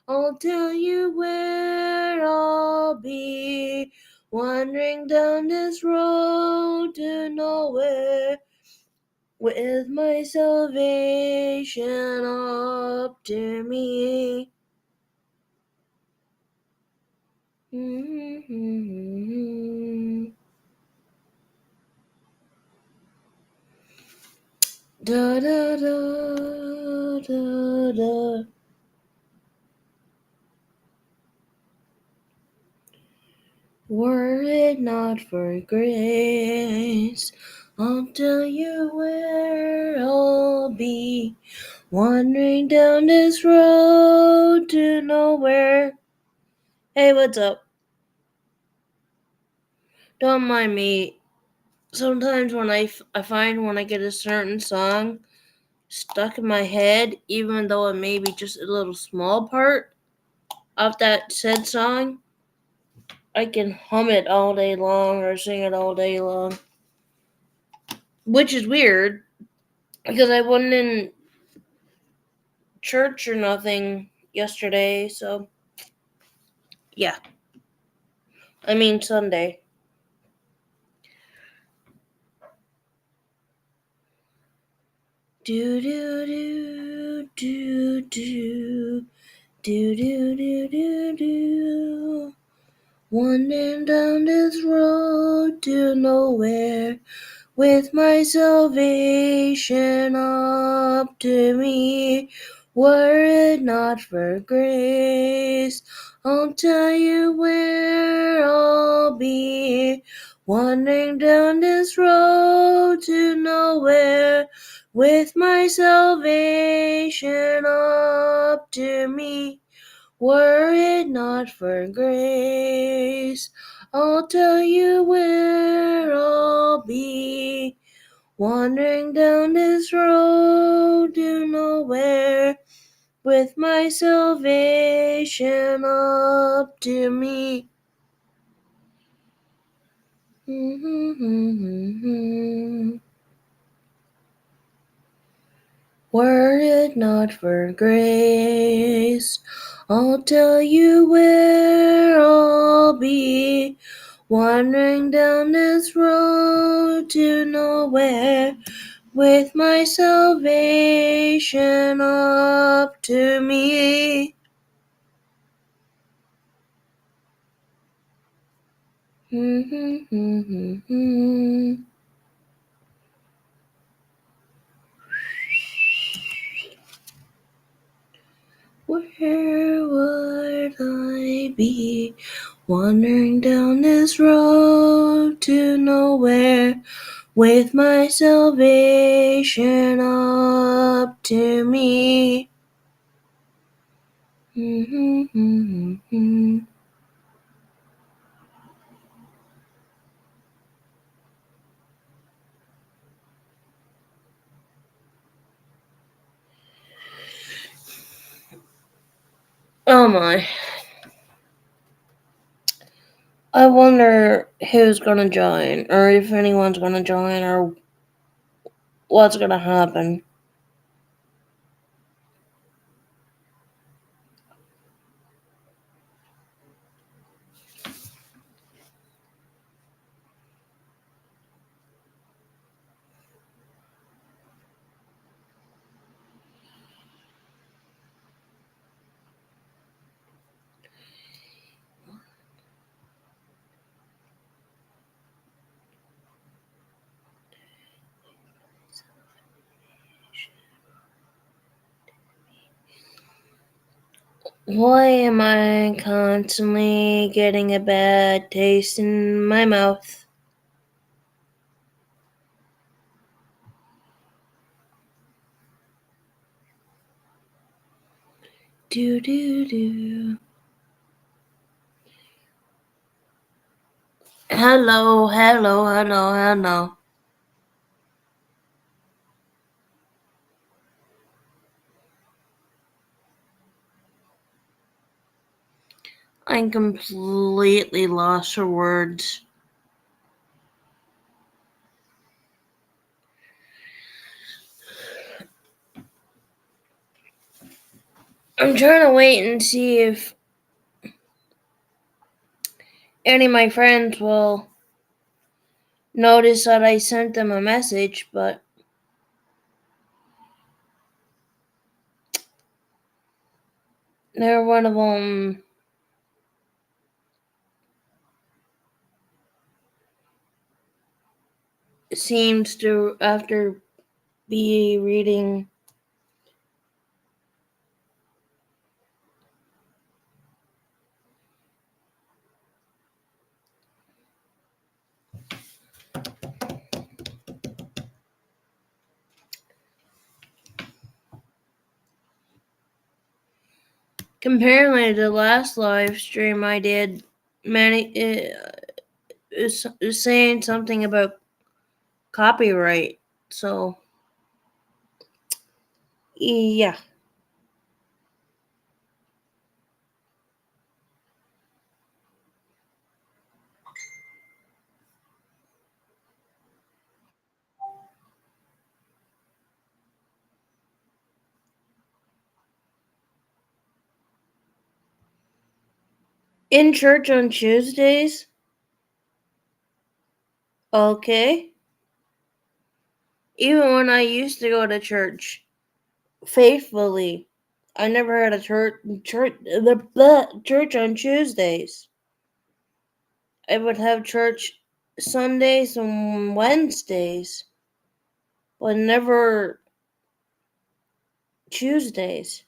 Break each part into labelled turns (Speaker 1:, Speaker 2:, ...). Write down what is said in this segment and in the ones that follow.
Speaker 1: I'll tell you where I'll be, wandering down this road to nowhere, with my salvation up to me. Da da da da da. Were it not for grace, I'll tell you where I'll be, wandering down this road to nowhere. Hey, what's up? Don't mind me. Sometimes when I find when I get a certain song stuck in my head, even though it may be just a little small part of that said song, I can hum it all day long or sing it all day long. Which is weird, because I wasn't in church or nothing yesterday, so yeah. I mean Sunday. Do do do do do do do do do do. Wandering down this road to nowhere, with my salvation up to me. Were it not for grace, I'll tell you where I'll be, wandering down this road to nowhere, with my salvation up to me. Were it not for grace, I'll tell you where I'll be, wandering down this road to nowhere, with my salvation up to me. Were it not for grace, I'll tell you where I'll be, wandering down this road to nowhere, with my salvation up to me. Where would I be, wandering down this road to nowhere, with my salvation up to me? Oh my. I wonder who's gonna join, or if anyone's gonna join, or what's gonna happen. Why am I constantly getting a bad taste in my mouth? Do do do. Hello, hello, hello, hello. I'm completely lost for words. I'm trying to wait and see if any of my friends will notice that I sent them a message, but they're one of them seems to, after be reading comparatively to the last live stream I did, many is saying something about copyright. So yeah. In church on Tuesdays? Okay. Even when I used to go to church faithfully, I never had a church on Tuesdays. I would have church Sundays and Wednesdays, but never Tuesdays.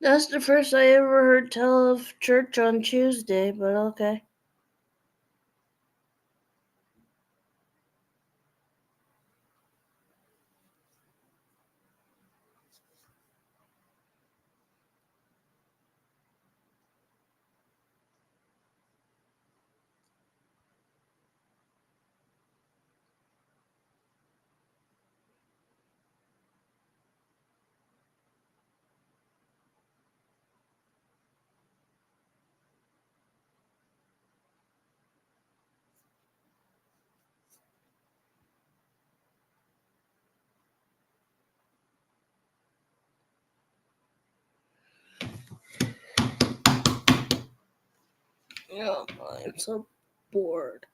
Speaker 1: That's the first I ever heard tell of church on Tuesday, but okay. Oh, I'm so bored.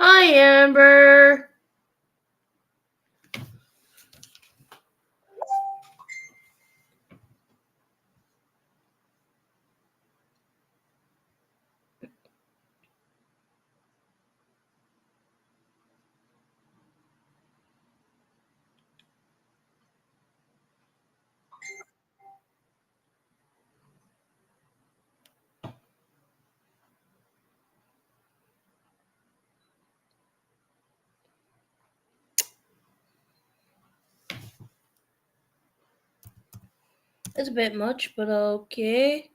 Speaker 1: Hi, Amber. It's a bit much, but okay.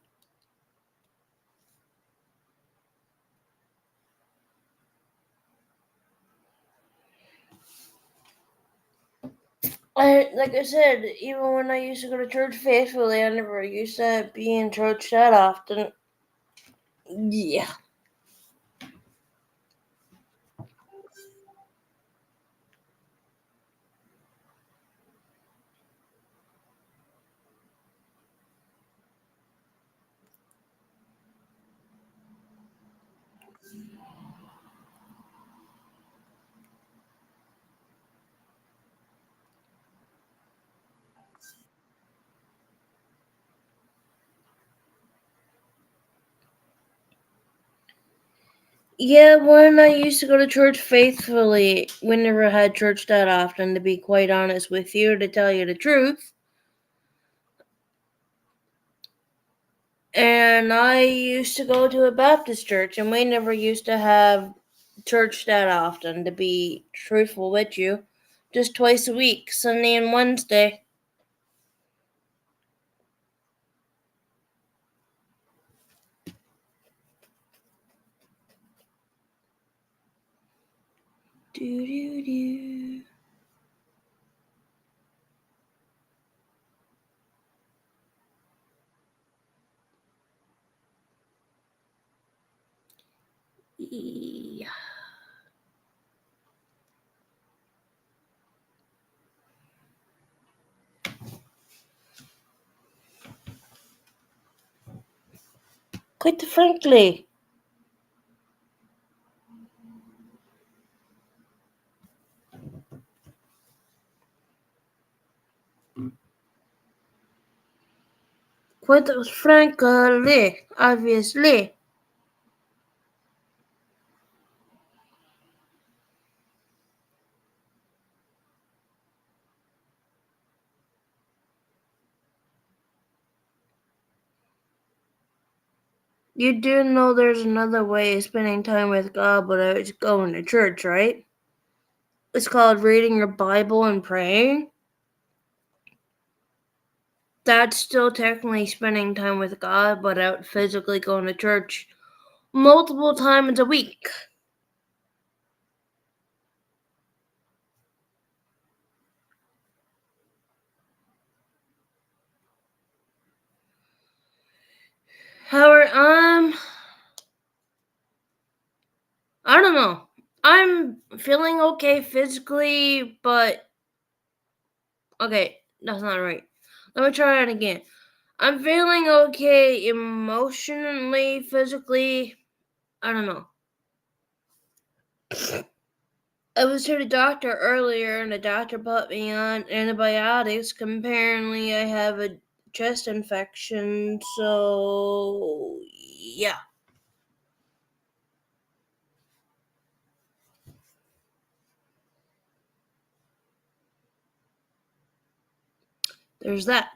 Speaker 1: Like I said, even when I used to go to church faithfully, I never used to be in church that often. Yeah. Yeah, when I used to go to church faithfully, we never had church that often, to be quite honest with you, to tell you the truth. And I used to go to a Baptist church, and we never used to have church that often, to be truthful with you. Just twice a week, Sunday and Wednesday. Do do do. Yeah. Quite frankly. Quite frankly, obviously. You do know there's another way of spending time with God without going to church, right? It's called reading your Bible and praying. That's still technically spending time with God without physically going to church multiple times a week. However, I don't know. I'm feeling okay physically, but okay, that's not right. Let me try it again. I'm feeling okay emotionally, physically. I don't know. I was to the doctor earlier, and the doctor put me on antibiotics. Apparently, I have a chest infection, so yeah, there's that.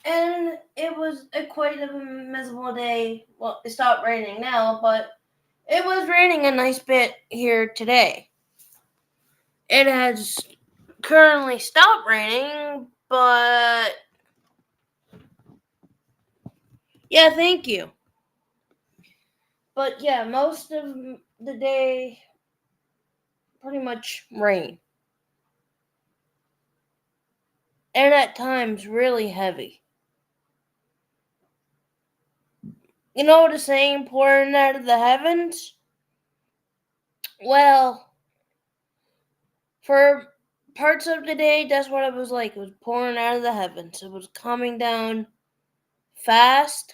Speaker 1: And it was quite a miserable day. Well, it stopped raining now, but it was raining a nice bit here today. It has currently stopped raining, but yeah, thank you. But yeah, most of the day, pretty much rain. And at times, really heavy. You know the saying, pouring out of the heavens? Well, for parts of the day, that's what it was like. It was pouring out of the heavens. It was coming down fast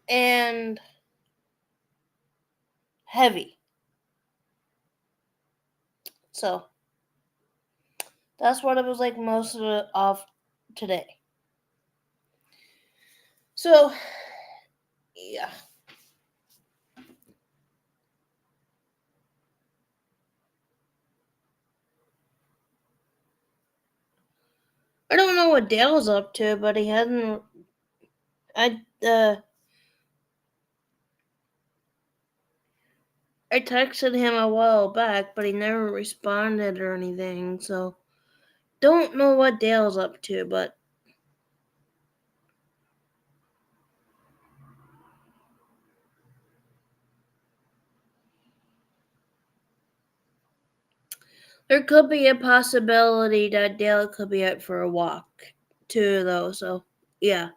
Speaker 1: and heavy. So that's what it was like most of today. So yeah, I don't know what Dale's up to, but he hasn't. I I texted him a while back, but he never responded or anything, so don't know what Dale's up to, but there could be a possibility that Dale could be out for a walk too, though, so yeah.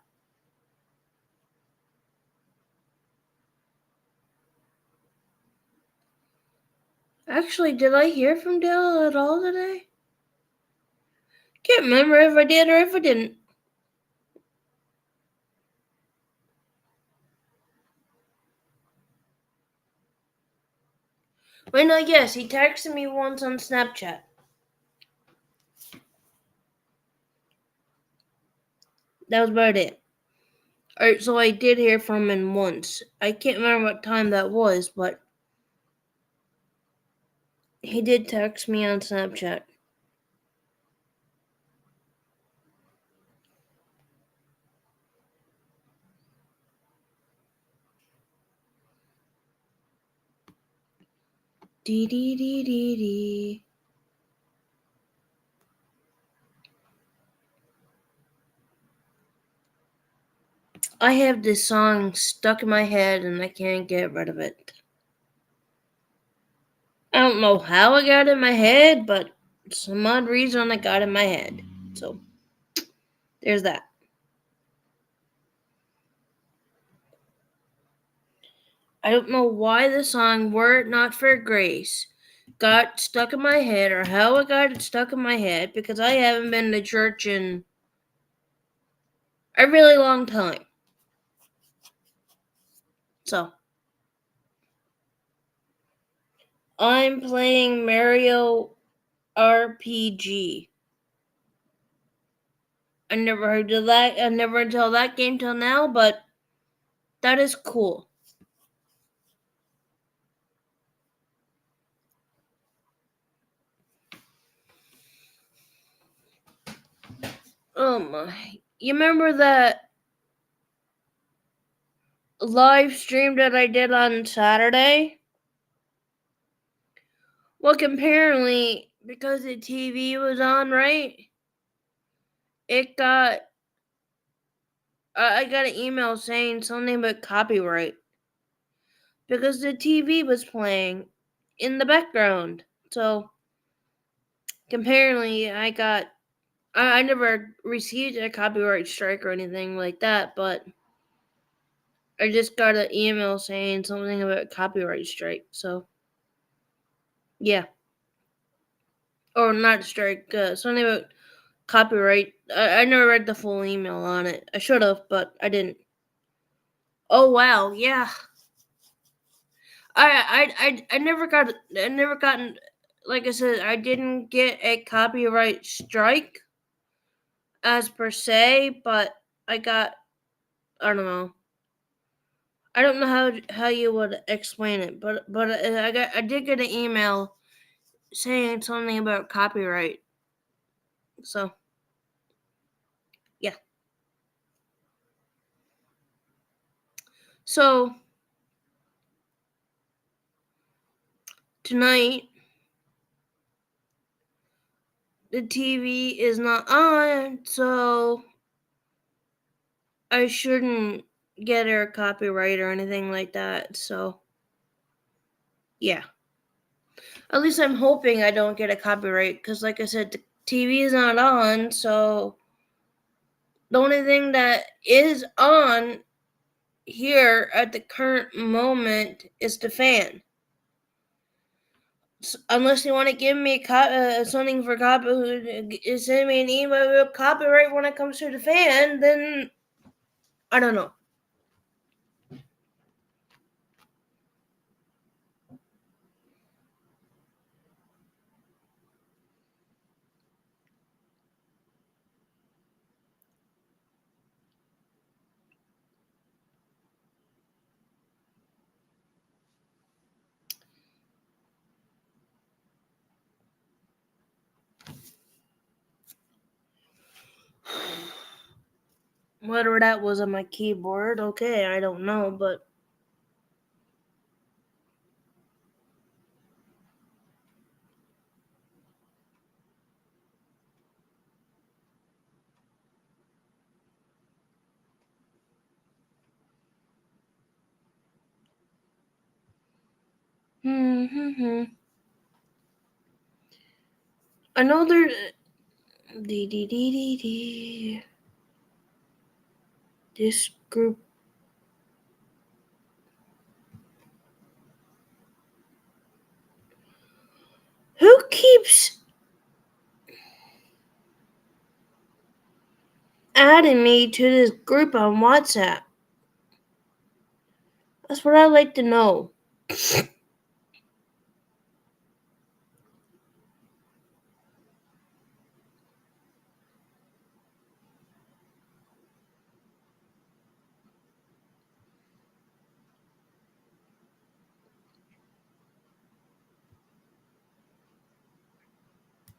Speaker 1: Actually, did I hear from Dale at all today? Can't remember if I did or if I didn't. Wait, no, yes, he texted me once on Snapchat. That was about it. Alright, so I did hear from him once. I can't remember what time that was, but he did text me on Snapchat. Dee dee dee dee dee. I have this song stuck in my head and I can't get rid of it. I don't know how I got it in my head, but some odd reason I got it in my head. So, there's that. I don't know why the song Were It Not for Grace got stuck in my head or how it got stuck in my head because I haven't been to church in a really long time. So, I'm playing Mario RPG. I never heard of that. I never until that game till now, but that is cool. Oh my. You remember that live stream that I did on Saturday? Well, apparently, because the TV was on, right? It got. I got an email saying something about copyright. Because the TV was playing in the background. So, apparently, I got. I never received a copyright strike or anything like that, but I just got an email saying something about copyright strike. So, yeah. Or not strike, something about copyright. I never read the full email on it. I should have, but I didn't. Oh wow, yeah. I never got. I never gotten. Like I said, I didn't get a copyright strike as per se, but I got. I don't know. I don't know how you would explain it, but I did get an email saying something about copyright. So yeah. So tonight the TV is not on, so I shouldn't get a copyright or anything like that. So yeah. At least I'm hoping I don't get a copyright because, like I said, the TV is not on, so the only thing that is on here at the current moment is the fan. Unless you want to give me something for send me an email with copyright when it comes to the fan, then I don't know. Whatever that was on my keyboard, okay, I don't know, but I know there. This group. Who keeps adding me to this group on WhatsApp? That's what I'd like to know.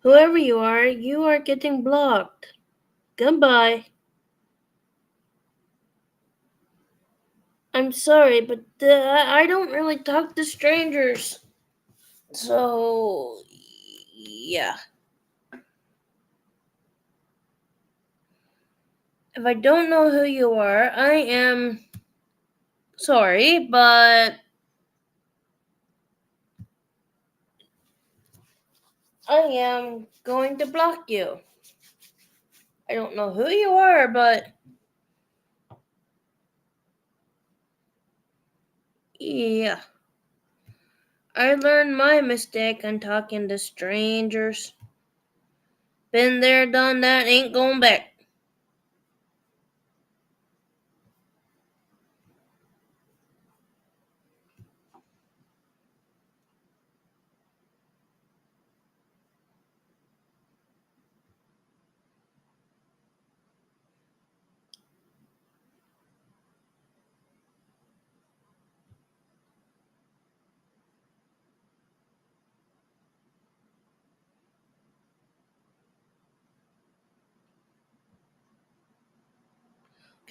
Speaker 1: Whoever you are getting blocked. Goodbye. I'm sorry, but I don't really talk to strangers. So, yeah. If I don't know who you are, I am sorry, but I am going to block you. I don't know who you are, but yeah. I learned my mistake on talking to strangers. Been there, done that, ain't going back.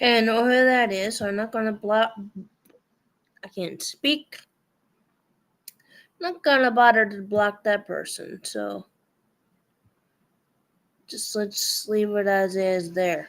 Speaker 1: Okay, I know who that is, so I'm not gonna block. I can't speak. I'm not gonna bother to block that person, so just let's leave it as is there.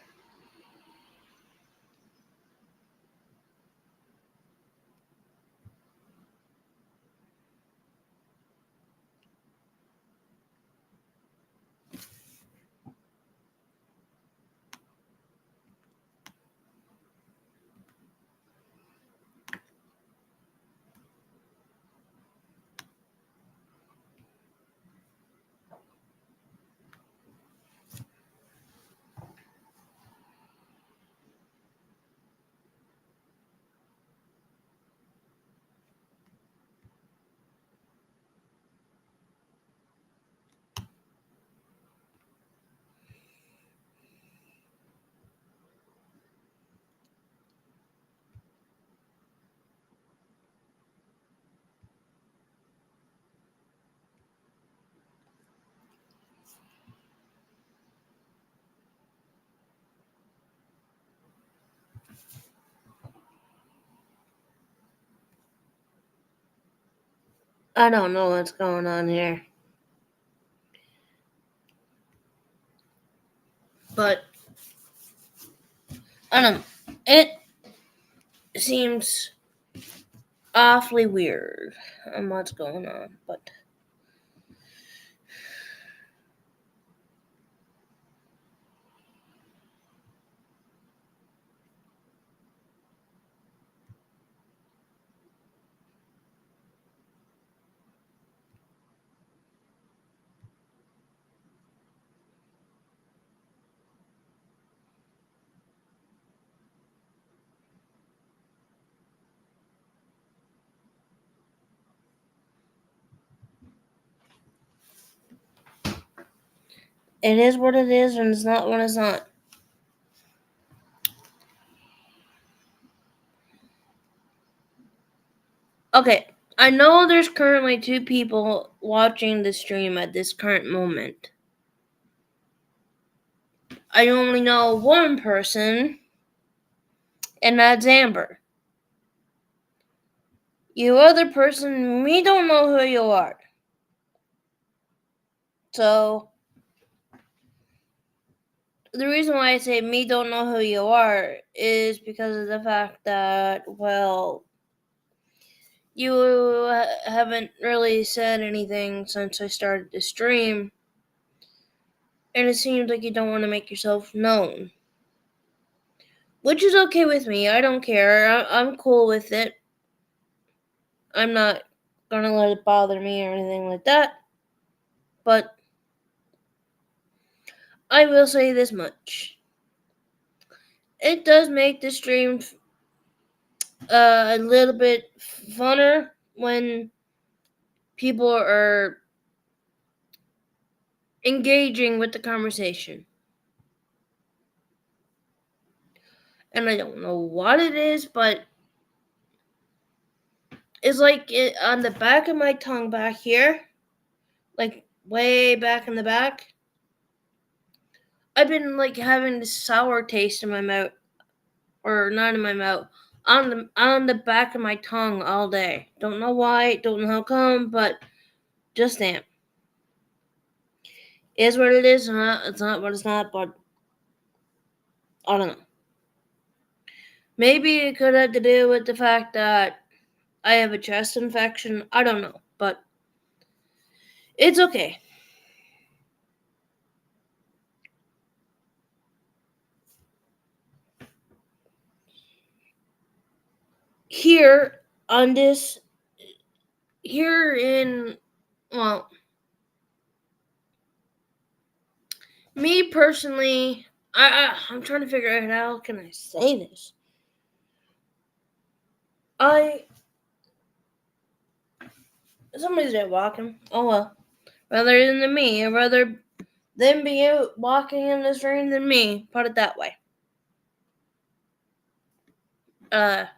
Speaker 1: I don't know what's going on here. But I don't know. It seems awfully weird on what's going on, but it is what it is, and it's not what it's not. Okay, I know there's currently 2 people watching the stream at this current moment. I only know one person, and that's Amber. You other person, me don't know who you are. So, the reason why I say me don't know who you are is because of the fact that, well, you haven't really said anything since I started to stream, and it seems like you don't want to make yourself known. Which is okay with me. I don't care. I'm cool with it. I'm not gonna let it bother me or anything like that. But I will say this much. It does make the stream a little bit funner when people are engaging with the conversation. And I don't know what it is, but it's like on the back of my tongue back here, like way back in the back, I've been like having this sour taste in my mouth, or not in my mouth, on the back of my tongue all day. Don't know why, don't know how come, but just am. Is what it is, it's not what it's not, but I don't know. Maybe it could have to do with the fact that I have a chest infection. I don't know, but it's okay. Here on this, here in, well, me personally, I'm trying to figure out how can I say this. Somebody's there walking. Oh well. Rather than me, I'd rather them be out walking in this rain than me. Put it that way. I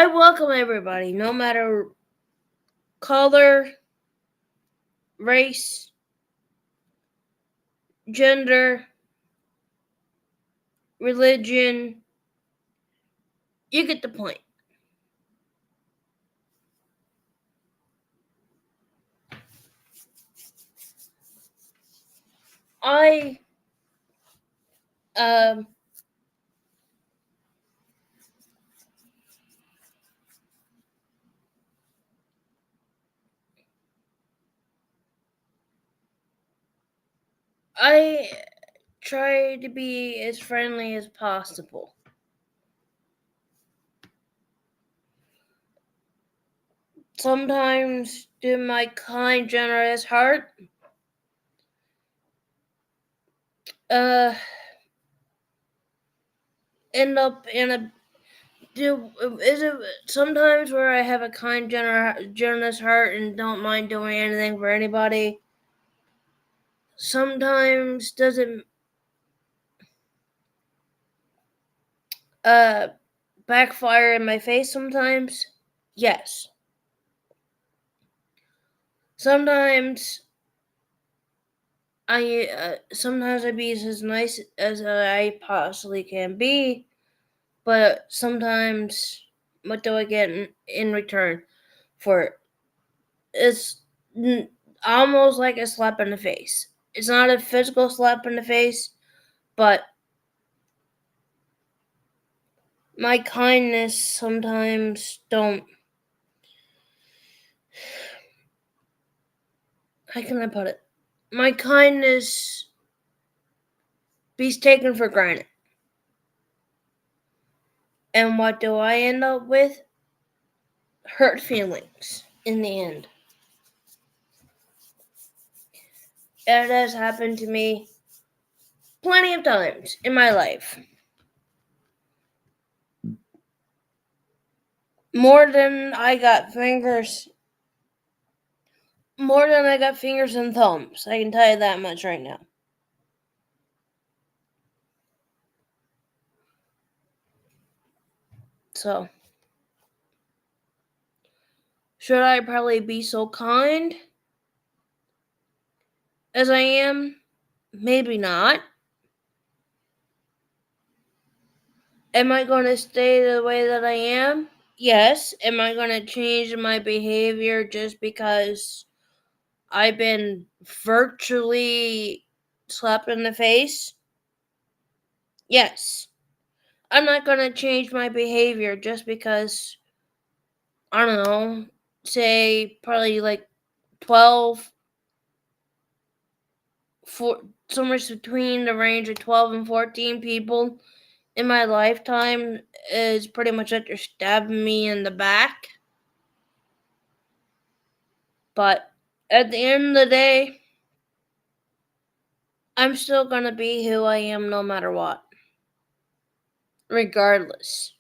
Speaker 1: welcome everybody, no matter color, race, gender, religion. You get the point. I try to be as friendly as possible. Sometimes, to my kind, generous heart, end up in a is it sometimes where I have a kind, generous heart and don't mind doing anything for anybody. Sometimes does it backfire in my face? Sometimes, yes. Sometimes sometimes I be as nice as I possibly can be, but sometimes what do I get in return for it? It's almost like a slap in the face. It's not a physical slap in the face, but my kindness sometimes don't. How can I put it? My kindness be taken for granted. And what do I end up with? Hurt feelings in the end. It has happened to me plenty of times in my life. More than I got fingers and thumbs. I can tell you that much right now. So, should I probably be so kind as I am? Maybe not. Am I going to stay the way that I am? Yes. Am I going to change my behavior just because I've been virtually slapped in the face? Yes. I'm not gonna change my behavior just because, I don't know, say probably like 12, somewhere between the range of 12 and 14 people in my lifetime is pretty much like they're stabbing me in the back. But at the end of the day, I'm still gonna be who I am no matter what. Regardless.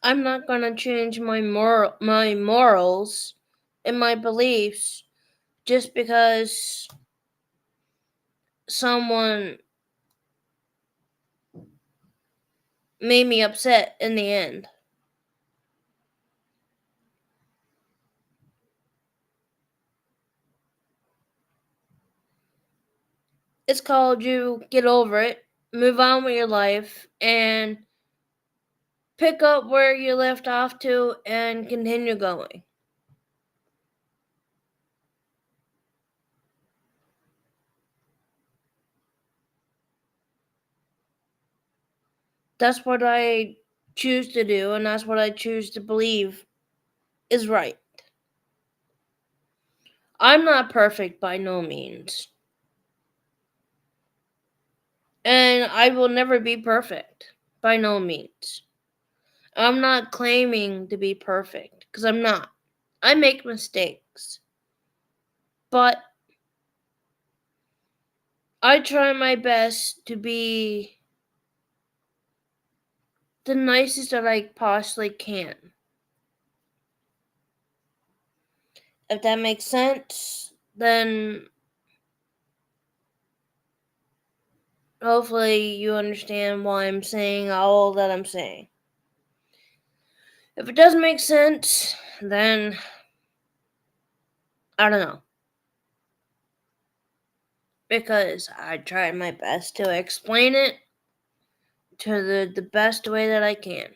Speaker 1: I'm not gonna change my morals and my beliefs just because someone made me upset in the end. It's called you get over it, move on with your life, and pick up where you left off to and continue going. That's what I choose to do, and that's what I choose to believe is right. I'm not perfect by no means. And I will never be perfect by no means. I'm not claiming to be perfect because I'm not. I make mistakes. But I try my best to be the nicest that I possibly can. If that makes sense, then hopefully you understand why I'm saying all that I'm saying. If it doesn't make sense, then I don't know. Because I tried my best to explain it to the best way that I can.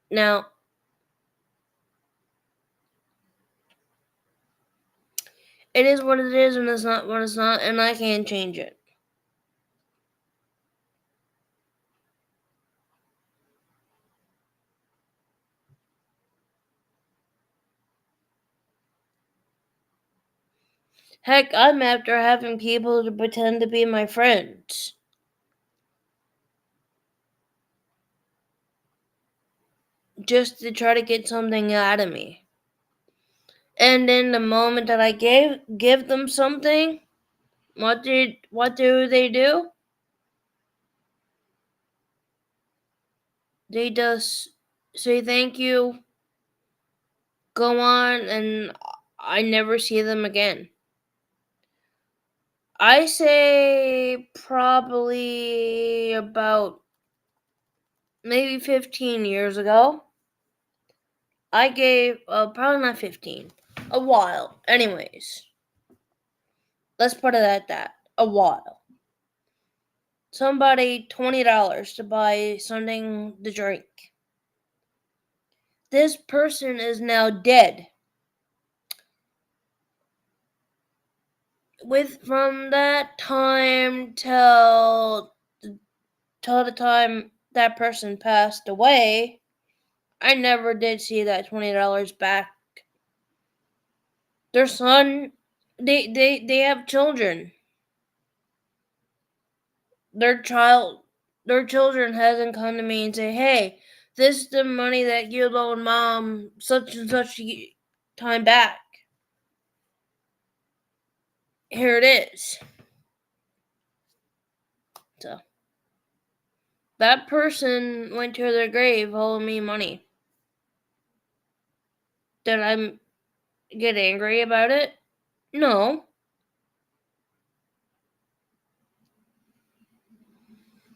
Speaker 1: Now, it is what it is, and it's not what it's not, and I can't change it. Heck, I'm after having people to pretend to be my friends. Just to try to get something out of me. And in the moment that I give them something, what do they do? They just say thank you, go on, and I never see them again. I say probably about maybe 15 years ago. I gave, probably not 15, a while. Anyways, let's put it at that. A while. Somebody $20 to buy something to drink. This person is now dead. From that time till the time that person passed away, I never did see that $20 back. Their son, they have children. Their children hasn't come to me and say, "Hey, this is the money that you loaned mom such and such time back. Here it is." So that person went to their grave owing me money. Did I get angry about it? No.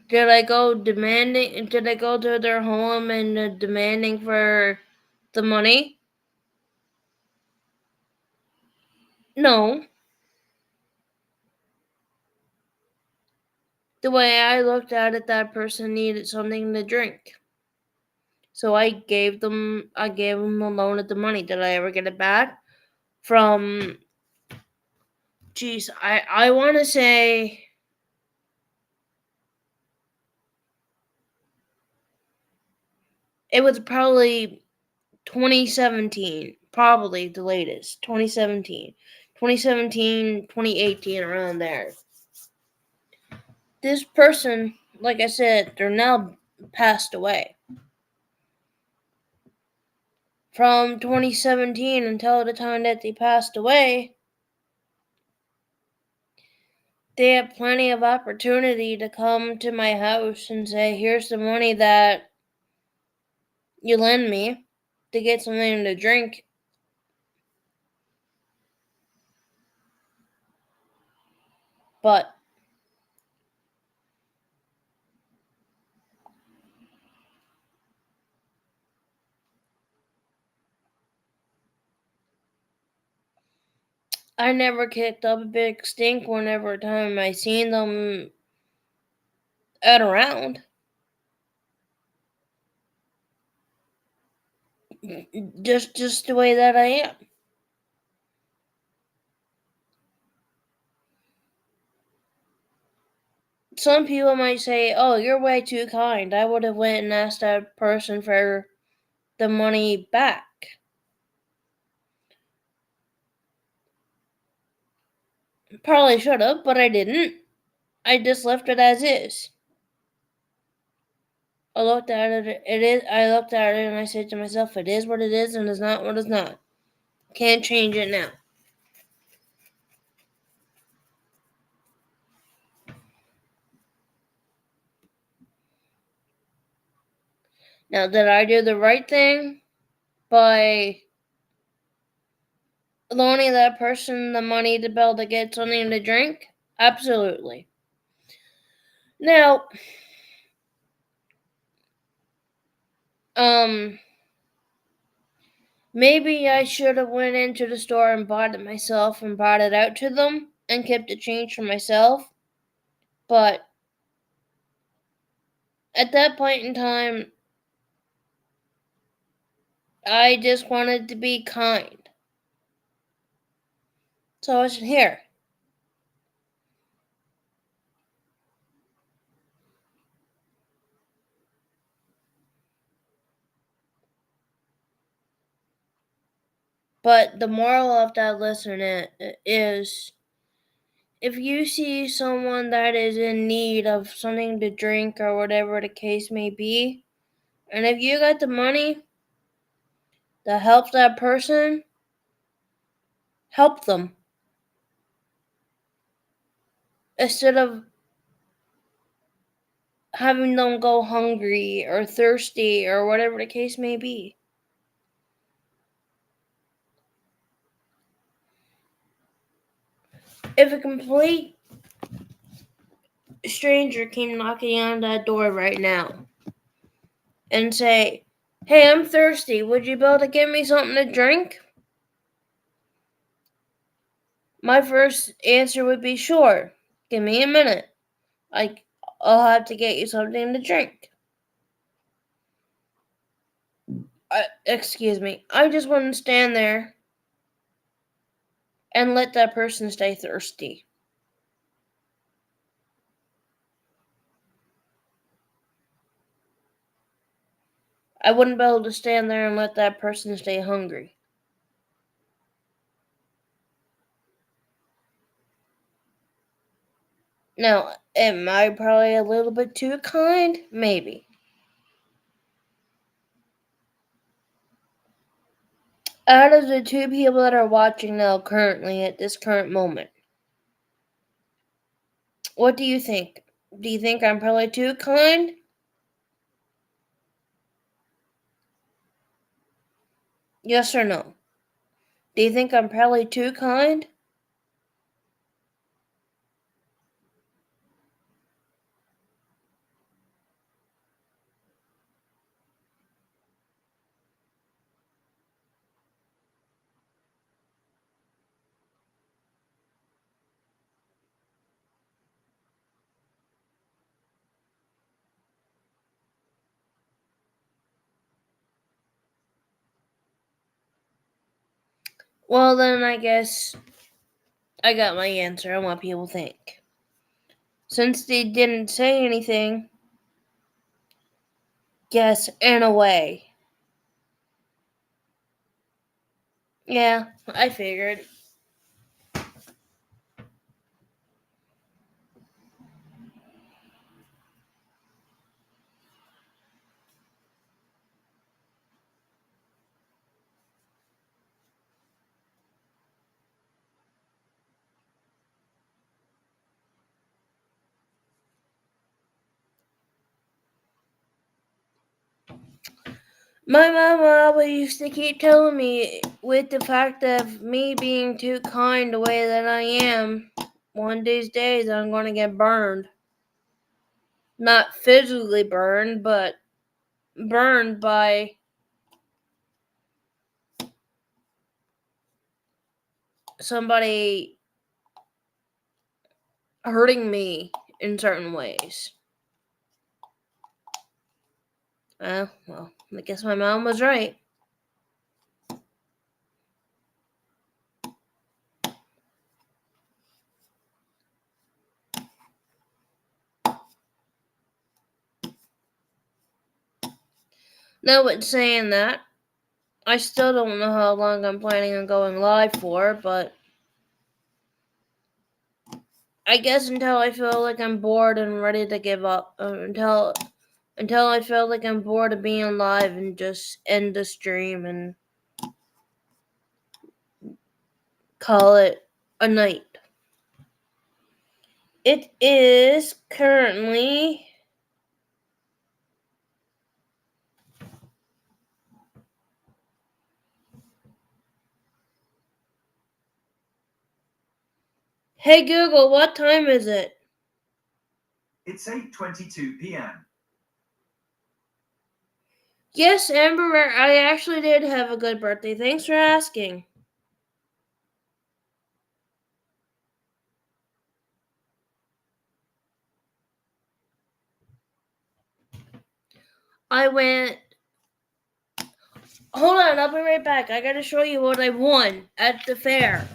Speaker 1: Did I go demanding? Did I go to their home and demanding for the money? No. The way I looked at it, that person needed something to drink. So I gave them a loan of the money. Did I ever get it back? From, geez, I want to say it was probably 2017, probably the latest, 2017, 2018, around there. This person, like I said, they're now passed away. From 2017 until the time that they passed away, they had plenty of opportunity to come to my house and say, here's the money that you lend me to get something to drink. But I never kicked up a big stink whenever time I seen them out around. Just the way that I am. Some people might say, oh, you're way too kind. I would have went and asked that person for the money back. Probably should have, but I didn't. I just left it as is. I looked at it. I looked at it and I said to myself, "It is what it is, and it's not what it's not. Can't change it now." Now, did I do the right thing by loaning that person the money to be able to get something to drink? Absolutely. Now, maybe I should have went into the store and bought it myself and brought it out to them and kept the change for myself. But at that point in time, I just wanted to be kind. So I said, here. But the moral of that lesson is, if you see someone that is in need of something to drink or whatever the case may be, and if you got the money to help that person, help them. Instead of having them go hungry or thirsty or whatever the case may be. If a complete stranger came knocking on that door right now and say, hey, I'm thirsty, would you be able to give me something to drink? My first answer would be, sure, give me a minute. I'll have to get you something to drink. Excuse me. I just want to stand there and let that person stay thirsty. I wouldn't be able to stand there and let that person stay hungry. Now, am I probably a little bit too kind? Maybe. Out of the two people that are watching now currently at this current moment, what do you think? Do you think I'm probably too kind? Yes or no? Do you think I'm probably too kind? Well, then I guess I got my answer on what people think. Since they didn't say anything, yes, in a way. Yeah, I figured. My mama always used to keep telling me, with the fact of me being too kind the way that I am, one of these days I'm going to get burned. Not physically burned, but burned by somebody hurting me in certain ways. Well, I guess my mom was right. Now, with saying that, I still don't know how long I'm planning on going live for, but I guess until I feel like I'm bored and ready to give up. Until I feel like I'm bored of being live and just end the stream and call it a night. It is currently Hey Google, what time is it?
Speaker 2: It's 8:22 p.m.
Speaker 1: Yes, Amber, I actually did have a good birthday. Thanks for asking. I went. Hold on, I'll be right back. I gotta show you what I won at the fair.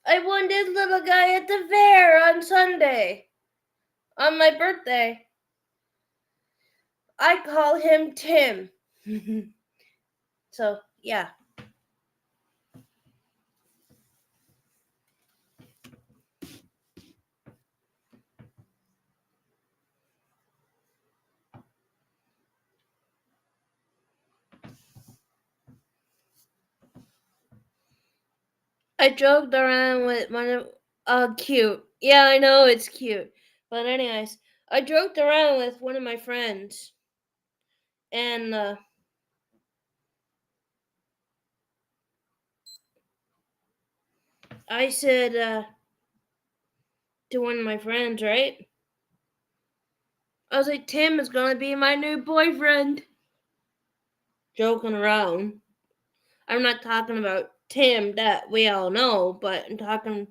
Speaker 1: I won this little guy at the fair on Sunday. On my birthday. I call him Tim. So, yeah. I joked around with one of cute. Yeah, I know it's cute. But anyways, I joked around with one of my friends. And I said to one of my friends, right? I was like, Tim is gonna be my new boyfriend. Joking around. I'm not talking about Tim that we all know, but I'm talking.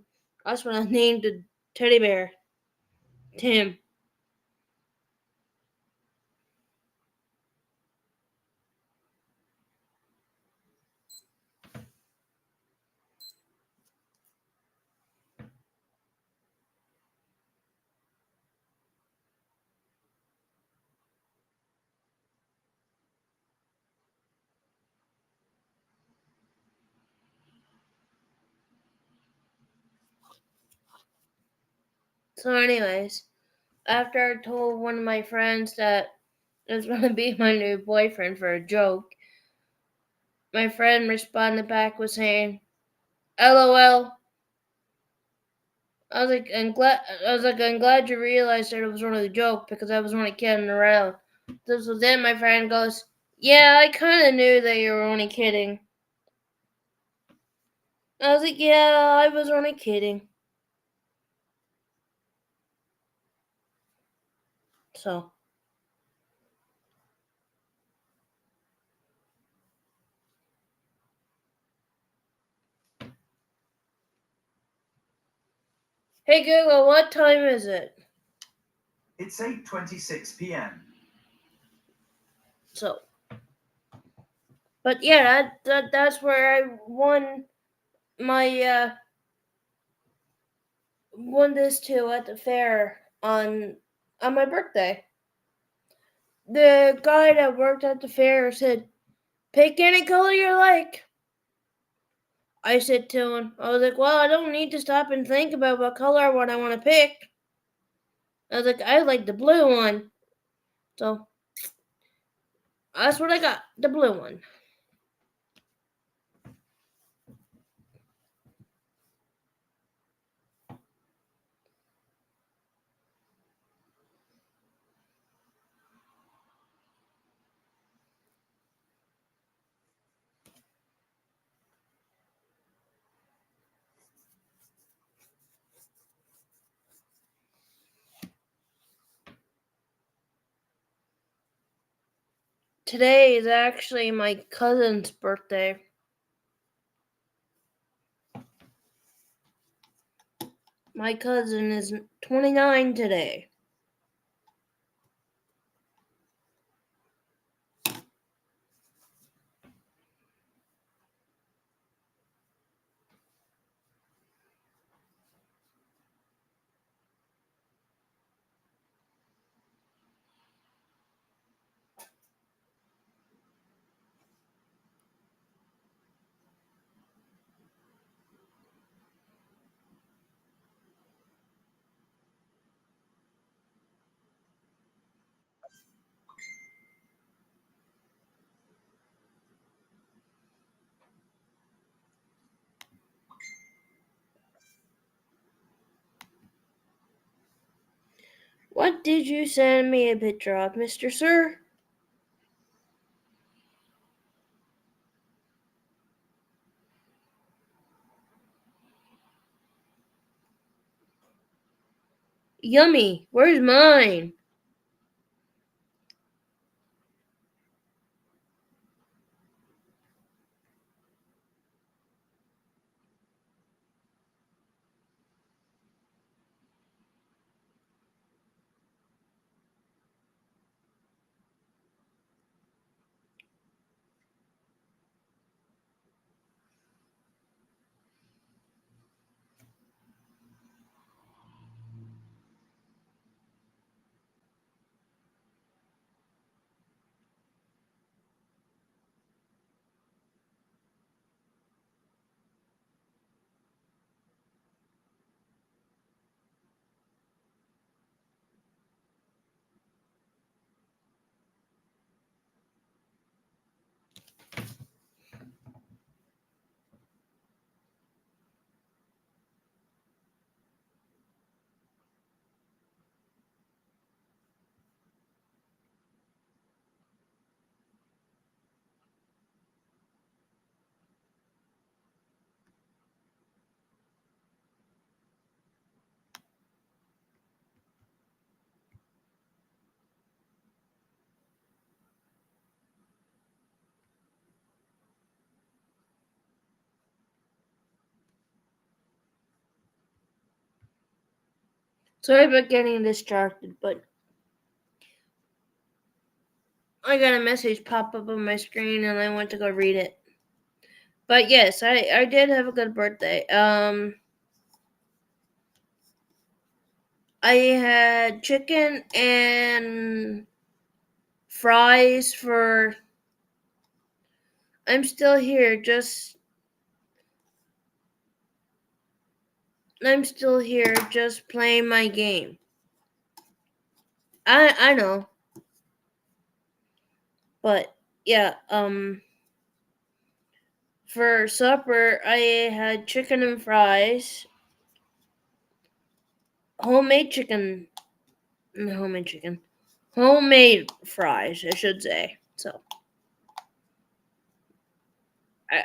Speaker 1: That's when I named the teddy bear Tim. So, anyways, after I told one of my friends that it was gonna be my new boyfriend for a joke, my friend responded back with saying, "LOL." I'm glad you realized that it was only a joke because I was only kidding around. So then my friend goes, "Yeah, I kind of knew that you were only kidding." I was like, "Yeah, I was only kidding." So. Hey Google, what time is it?
Speaker 2: It's 8:26 p.m.
Speaker 1: So. But yeah, that's where I won my won this too at the fair on my birthday. The guy that worked at the fair said, "Pick any color you like." I said to him, I was like, "Well, I don't need to stop and think about what color I want to pick." I was like, "I like the blue one." So that's what I got, the blue one. Today is actually my cousin's birthday. My cousin is 29 today. What did you send me a picture of, Mr. Sir? Yummy. Where's mine? Sorry about getting distracted, but I got a message pop up on my screen and I went to go read it. But yes, I did have a good birthday. I had chicken and fries for. I'm still here, just playing my game. I know. But yeah, for supper I had chicken and fries. Homemade chicken. Homemade fries, I should say. So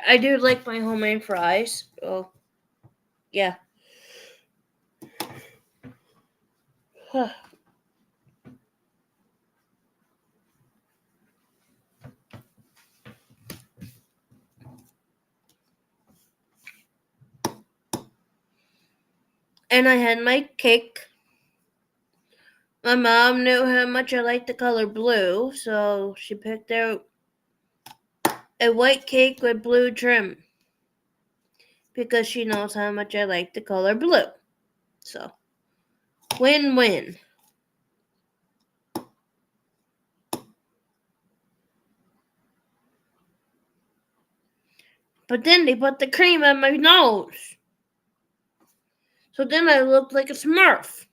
Speaker 1: I do like my homemade fries. Oh yeah. and I had my cake. My mom knew how much I liked the color blue, so she picked out a white cake with blue trim because she knows how much I like the color blue. So, win-win. But then they put the cream on my nose. So then I looked like a Smurf.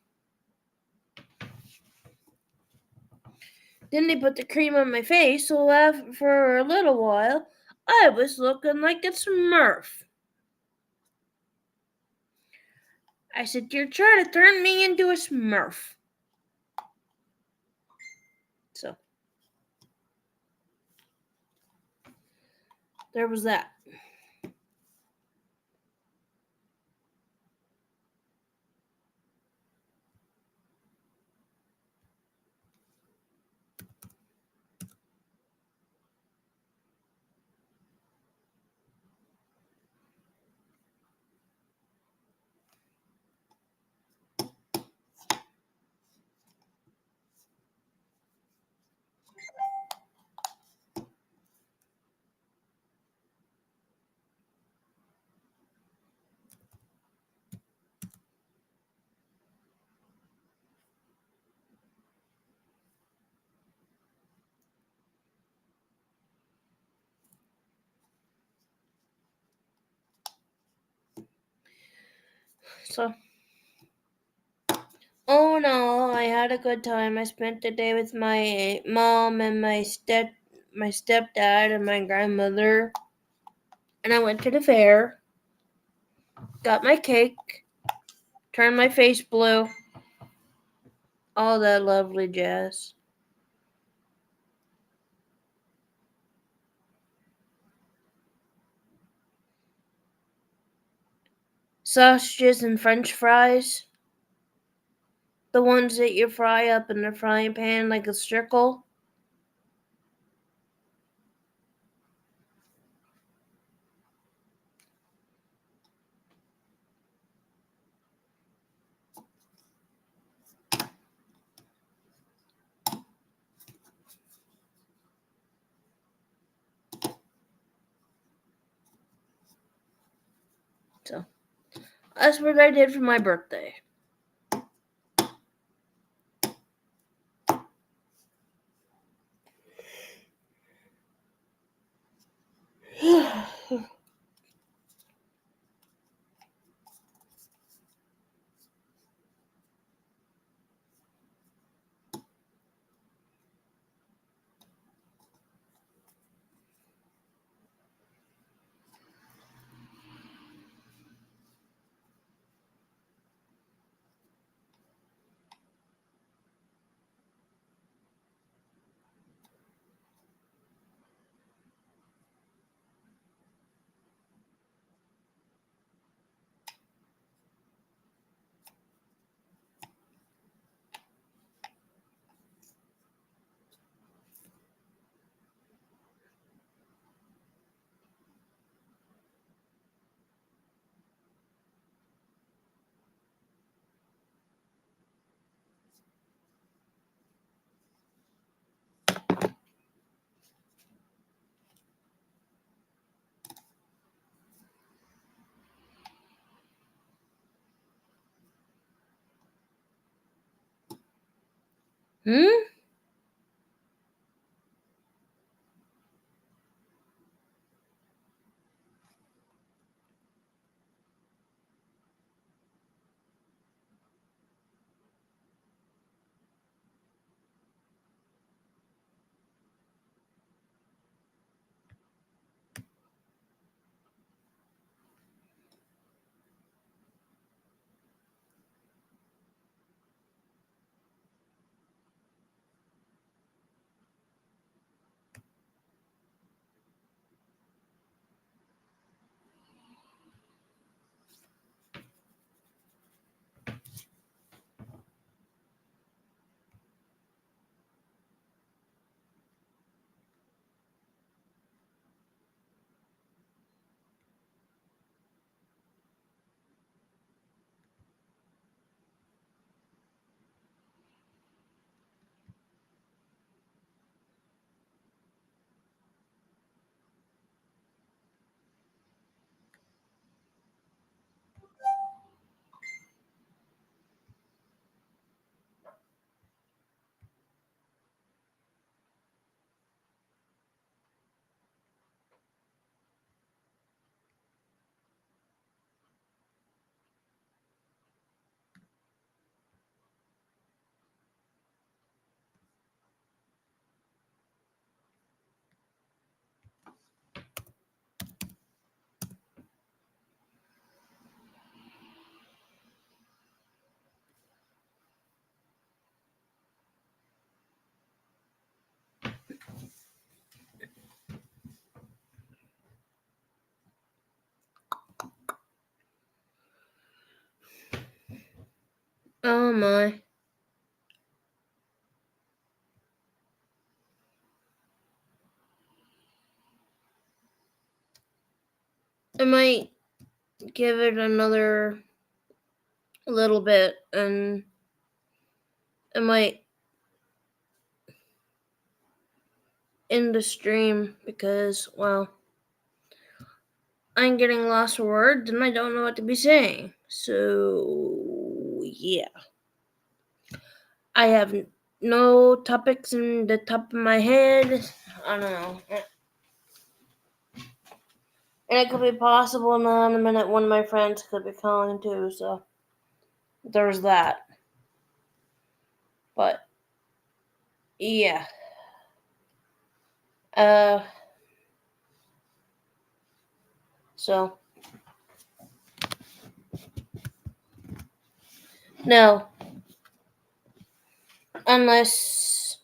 Speaker 1: Then they put the cream on my face, so for a little while, I was looking like a Smurf. I said, "You're trying to turn me into a Smurf." So, there was that. So, oh no, I had a good time. I spent the day with my mom and my stepdad and my grandmother. And I went to the fair, got my cake, turned my face blue, all that lovely jazz. Sausages and french fries. The ones that you fry up in the frying pan like a circle. So, that's what I did for my birthday. Hmm? Oh my. I might give it another little bit and I might end the stream because, well, I'm getting lost for words and I don't know what to be saying. So, yeah. I have no topics in the top of my head. I don't know. And it could be possible now in a minute one of my friends could be calling too, so there's that. But, yeah. So, no. Unless,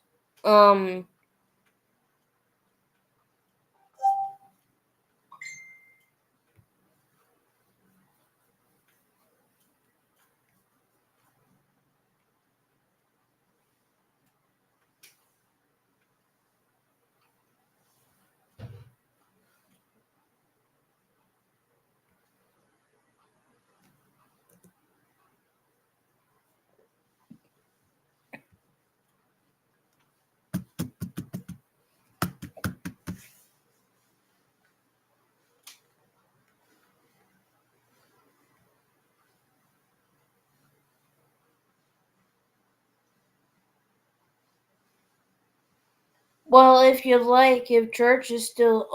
Speaker 1: well, if you like, if church is still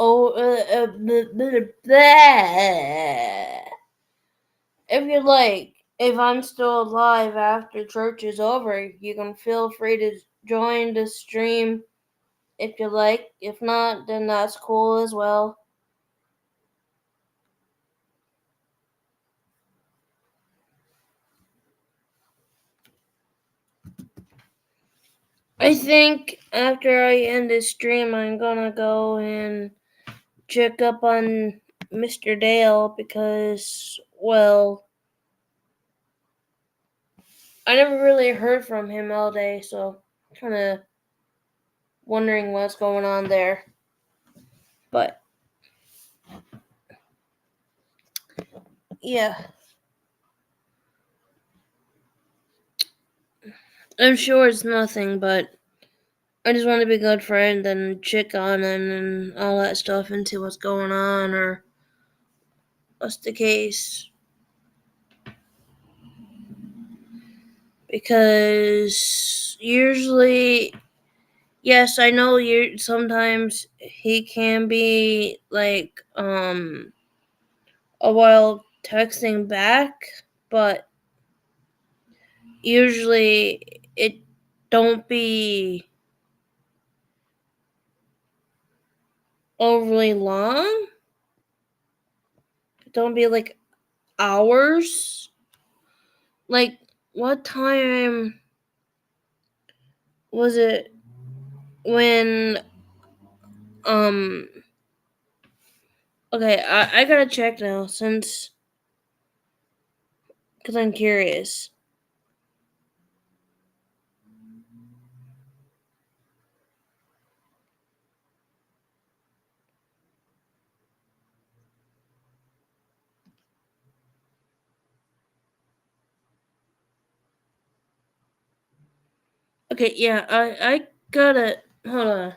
Speaker 1: if you like, if I'm still alive after church is over, you can feel free to join the stream if you like. If not, then that's cool as well. I think after I end this stream, I'm gonna go and check up on Mr. Dale because, well, I never really heard from him all day, so kind of wondering what's going on there. But, yeah. I'm sure it's nothing, but I just want to be a good friend and check on him and all that stuff and see what's going on or what's the case. Because usually, yes, I know sometimes he can be like a while texting back, but usually it don't be overly long. It don't be like hours. Like what time was it when okay, I gotta check now since because I'm curious. Okay, yeah, I gotta hold on.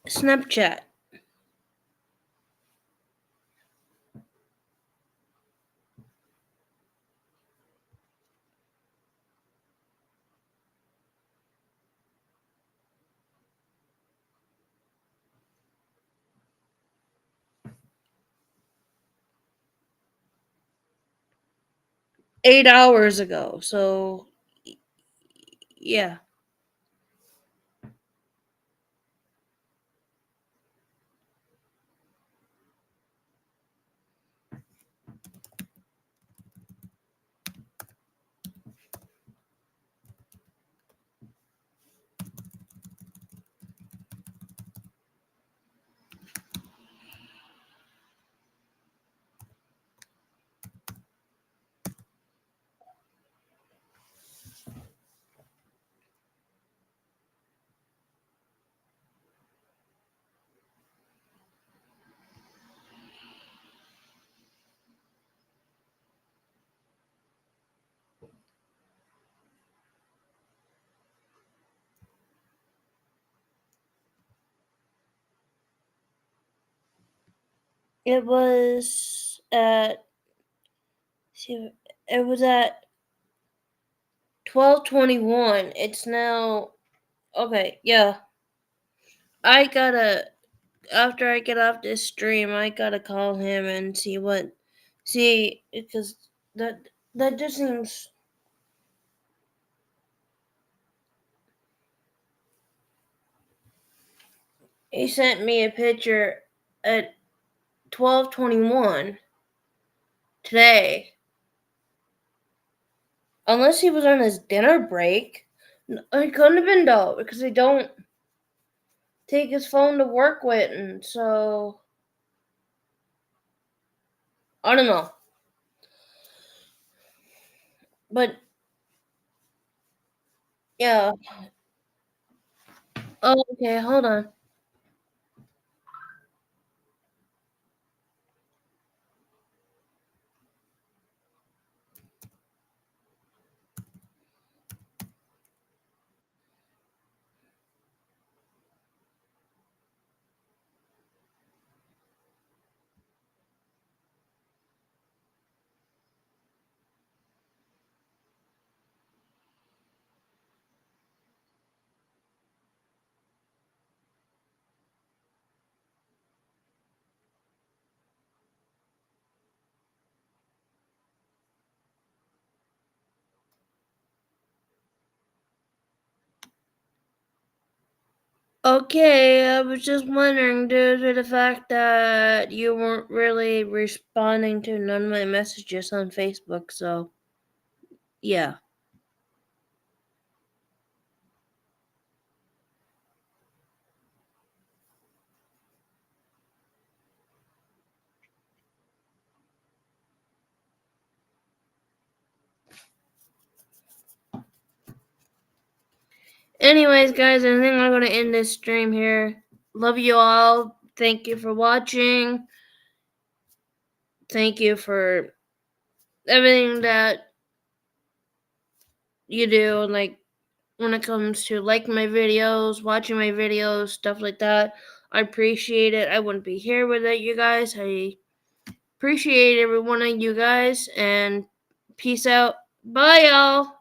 Speaker 1: Snapchat. $8 ago. So yeah. It was at, see, it was at 12:21. It's now, okay, yeah. I gotta, after I get off this stream, I gotta call him and see, because that just seems, he sent me a picture at 12:21 today. Unless he was on his dinner break. It couldn't have been though, because he don't take his phone to work with, and so I don't know. But yeah. Oh, okay, hold on. Okay, I was just wondering due to the fact that you weren't really responding to none of my messages on Facebook, so yeah. Anyways, guys, I think I'm gonna end this stream here. Love you all. Thank you for watching. Thank you for everything that you do, like when it comes to liking my videos, watching my videos, stuff like that. I appreciate it. I wouldn't be here without you guys. I appreciate every one of you guys, and peace out. Bye, y'all.